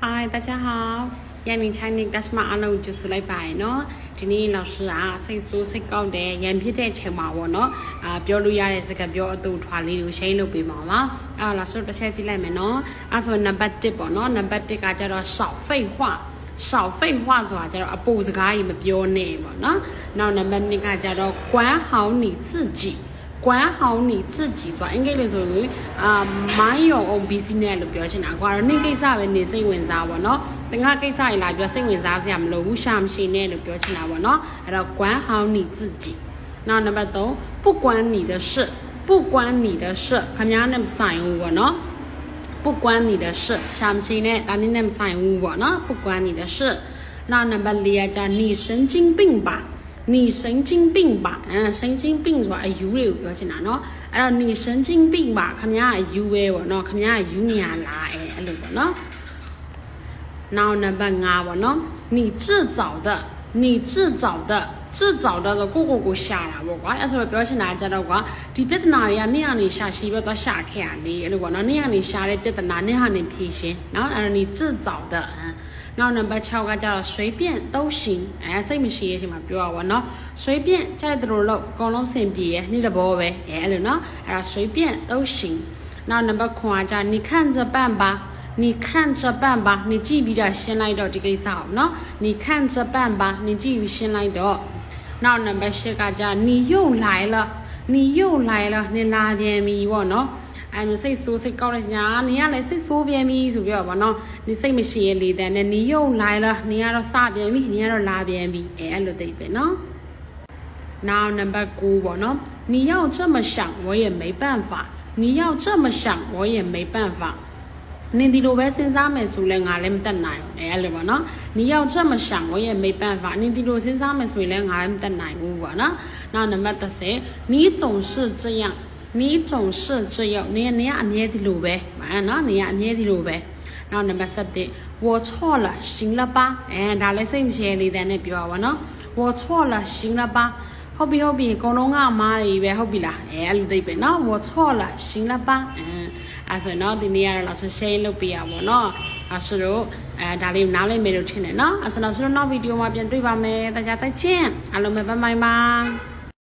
嗨，大家好，yan你猜你干什么？阿龙就是来拜喏。今天老师啊，谁说谁搞的？眼皮的钱嘛我喏，表路亚的这个表都传里头谁都别忙嘛。老师的写起来没喏？说number 1啵喏，number 1个叫做少废话。少废话是吧？叫做不是可以么表呢嘛喏。然后number 2个叫做管好你自己。管好你自己ဆိုအင်္ဂလိပ်လိုဆိုရင်mind your own business လို့ပြောချင်တာကွာတော့နေ့ကိစ္စပဲနေစိတ်ဝင်စားပါတော့တငါကိစ္စကြီးလာပြောစိတ်ဝင်စားစရာမလိုဘူးရှာမရှိနဲ့လို့ပြောချင်တာပေါ့နော်အဲ့တော့管好你自己နောက်နံပါတ်3不关你的事不关你的事ခင်ဗျားနဲ့မဆိုင်ဘူးပေါ့နော်不关你的事ရှာမရှိနဲ့ဒါနဲ့မဆိုင်ဘူးပေါ့နော်不关你的事နောက်နံပါတ်4ကကြာ你神经病吧你神经病吧神经病ဆိုတာအယူတွေကိုပြောချင်တာเนาะအဲ့တော့你神经病吧ခင်ဗျားအယူပဲပေါ့เนาะခင်ဗျားယူနေရလားအဲ့လိုပေါ့เนาะနောက်နံပါတ်5ပေါ့เนาะ你自找的你自找的自找的ဆိုကိုရှာတာပေါ့ကွာအဲ့ဆိုပြောချင်တာကြတော့ကွာဒီပြဿနာတွေကနေ့ကနေရှာရှိပဲတော့ရှာခဲ့ရလေအဲ့လိုပေါ့เนาะနေ့ကနေရှာတဲ့ပြဿနာနေ့ကနေဖြေရှင်းเนาะအဲ့တော့你自找的နောက်နံပါတ်6ကကျတော့随便都行စိတ်မရှိရဲ့အချိန်မှာပြောရပါတော့随便ကြိုက်တယ်လို့အကုန်လုံးစင်ပြေရဲ့နေ့တဘောပဲအဲ့လိုနော်အဲ့ဒါ随便都行နောက်နံပါတ်9ကကျ你看着办吧你看着办吧你ကြည့်ပြီးတော့ရှင်းလိုက်တော့ဒီကိစ္စအောင်နော်你看着办吧你ကြည့်ပြီးရှင်းလိုက်တော့နောက်နံပါတ်10ကကျ你又来了你又来了你လာပြန်ပြီပေါ့နော်အဲ့မျိုးစိတ်ဆိုးစိတ်ကောက်တဲ့ညာနေရလဲစိတ်ဆိုးပြန်ပြီဆိုပြောပါတော့နေစိတ်မရှိရဲ့လေတန်းနဲ့နေယုံလိုက်လားနေရတော့စပြန်ပြီနေရတော့လာပြန်ပြီအဲ့လိုသိပဲနော်နောက်နံပါတ်9ပေါ့နော်你要这么想我也没办法你要这么想我也没办法နင်ဒီလိုပဲစဉ်းစားမယ်ဆိုလဲငါလည်းမတတ်နိုင်ဘူးအဲ့လိုပေါ့နော်你要这么想我也没办法နင်ဒီလိုစဉ်းစားမယ်ဆိုရင်လည်းငါလည်းမတတ်နိုင်ဘူးပေါ့နော်နောက်နံပါတ်10你总是这样你总是这样你အမြဲဒီလိုပဲနော်你အမြဲဒီလိုပဲနောက်နံပါတ်7我错了行了吧ဒါလည်းစိတ်မရှိလေတဲ့နဲ့ပြောပါနော်我错了行了吧ဟုတ်ပြီအကုန်လုံးကအမားတွေပဲဟုတ်ပြီလားအဲ့လိုသိပဲနော်我错了行了吧အဲ့ဆိုတော့ဒီနေ့ကတော့老师 share လုပ်ပေးရပါတော့အဲ့ဆိုတော့ဒါလေးနားလည်မယ်လို့ထင်တယ်နော်အဲ့ဆိုတော့နောက်ဗီဒီယိုမှာပြန်တွေ့ပါမယ်大家再见အားလုံးပဲ拜拜ပါ